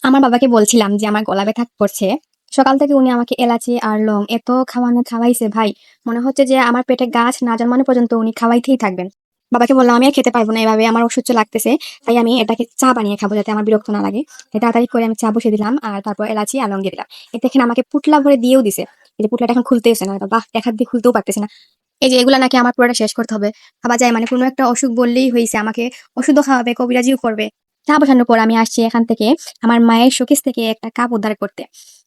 আমার বাবাকে বলছিলাম যে আমার গলা ব্যথা করছে। সকাল থেকে উনি আমাকে এলাচি আর লং এত খাওয়াইছে ভাই, মনে হচ্ছে যে আমার পেটে গাছ না জন্মানো পর্যন্ত উনি খাওয়াইতেই থাকবেন। বাবাকে বললাম আমি আর খেতে পারবো না, এভাবে আমার অসহ্য লাগতেছে। তাই আমি এটাকে চা বানিয়ে খাবো যাতে আমার বিরক্ত না লাগে। তাই তাড়াতাড়ি করে আমি চা বসিয়ে দিলাম আর তারপর এলাচি আর লং দিয়ে দিলাম। এতে এখানে আমাকে পুটলা ভরে দিয়েও দিছে। এই যে পুটলাটা এখন খুলতেছে না, বাহ এক হাত দিয়ে খুলতেও পারতেছে না। এই যে এগুলা নাকি আমার পুরোটা শেষ করতে হবে। ভাবা যায় মানে কোনো একটা অসুখ বললেই হয়েছে, আমাকে ওষুধও খাওয়াবে, কবিরাজিও করবে। চা বসানোর পর আমি আসছি এখান থেকে আমার মায়ের শোকেস থেকে একটা কাপ উদ্ধার করতে।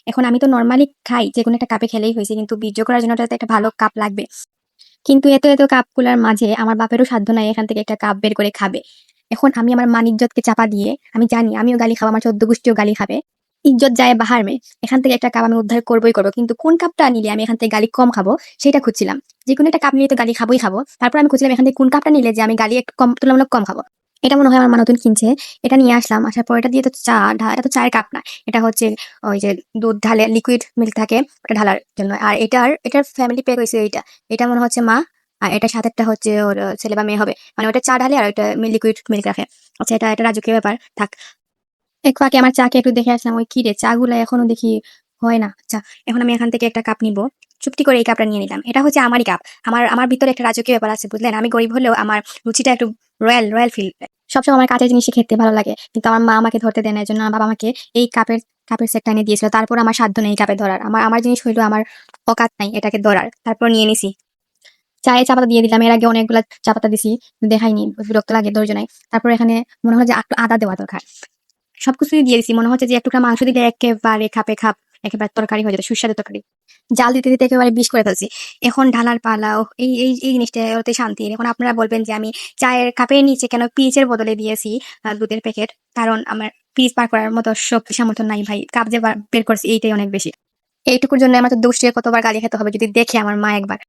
এখন আমি তো নর্মালি খাই, যে কোনো একটা কাপে খেলেই হয়েছে, কিন্তু বীর্য করার জন্য তো একটা ভালো কাপ লাগবে। কিন্তু এত এত কাপগুলার মাঝে আমার বাপেরও সাধ্য নাই এখান থেকে একটা কাপ বের করে খাবে। এখন আমি আমার মান ইজ্জতকে চাপা দিয়ে, আমি জানি আমিও গালি খাবো, আমার 14 গোষ্ঠীও গালি খাবে, ইজ্জত যায় বাহার মে, এখান থেকে একটা কাপ আমি উদ্ধার করবোই করবো। কিন্তু কোন কাপটা নিলে আমি এখান থেকে গালি কম খাবো সেটা খুঁজছিলাম। যে কোনো একটা কাপ নিয়ে তো গালি খাবোই খাবো, তারপর আমি খুঁজছিলাম এখান থেকে কোন কাপটা নিলে যে আমি গালি একটু কম, তুলনামূলক কম খাবো। এটা মনে হয় আমার মা নতুন কিনছে, এটা নিয়ে আসলাম। আসার পর এটা দিয়ে তো চা এটা তো চায়ের কাপ না, এটা হচ্ছে ওই যে দুধ ঢালে লিকুইড মিল্ক থাকে ওটা ঢালার জন্য। আর এটার ফ্যামিলি প্যাক হয়েছে এইটা। এটা মনে হচ্ছে মা, আর এটা সাথেরটা হচ্ছে ওর ছেলে বা মেয়ে হবে, মানে ওটা চা ঢালে আর ওটা লিকুইড মিল্ক রাখে। আচ্ছা, এটা রাজকীয় ব্যাপার থাক। এক ফাঁকে আমার চাকে একটু দেখে আসলাম, ওই কি রে চা গুলা এখনো দেখি হয় না। আচ্ছা, এখন আমি এখান থেকে একটা কাপ নিব। চুপটি করে এই কাপটা নিয়ে নিলাম, এটা হচ্ছে আমারই কাপ। আমার ভিতরে একটা রাজকীয় ব্যাপার আছে বুঝলেন, আমি গরিব হলেও আমার রুচিটা একটু রয়্যাল রয়্যাল ফিল। সবসময় আমার কাছের জিনিস খেতে ভালো লাগে, কিন্তু আমার মা আমাকে ধরতে দেয় না, এই জন্য আমার বাবা আমাকে এই কাপের সেটটা এনে দিয়েছিল। তারপর আমার সাধ্য নেই কাপে ধরার, আমার আমার জিনিস হইলো আমার অকাত নাই এটাকে ধরার, তারপর নিয়ে নিছি। চায়ে চা পাতা দিয়ে দিলাম, এর আগে অনেকগুলা চা পাতা দিছি, দেখাইনি, বিরক্ত লাগে, ধৈর্য নাই। তারপর এখানে মনে হয় যে একটু আদা দেওয়া দরকার। সবকিছুই দিয়ে দিছি, মনে হচ্ছে যে একটুখানি মাংস দিলে একেবারে খাপে খাপ, একেবারে তরকারি হয়ে যেত, সুস্বাদু তরকারি। জাল দিতে দিতে একেবারে বিষ করে ফেলছি। এখন ঢালার পালা। ও, এই জিনিসটা ওতে শান্তি। এখন আপনারা বলবেন যে আমি চায়ের কাপের নিচে কেন পিচের বদলে দিয়েছি দুধের প্যাকেট। কারণ আমার পিচ পার করার মতো শক্তি সামর্থ্য নাই ভাই, কাপ যে বের করছি এইটাই অনেক বেশি। এইটুকুর জন্য আমার তো দুষ্টির কতবার গালি খেতে হবে যদি দেখে আমার মা একবার।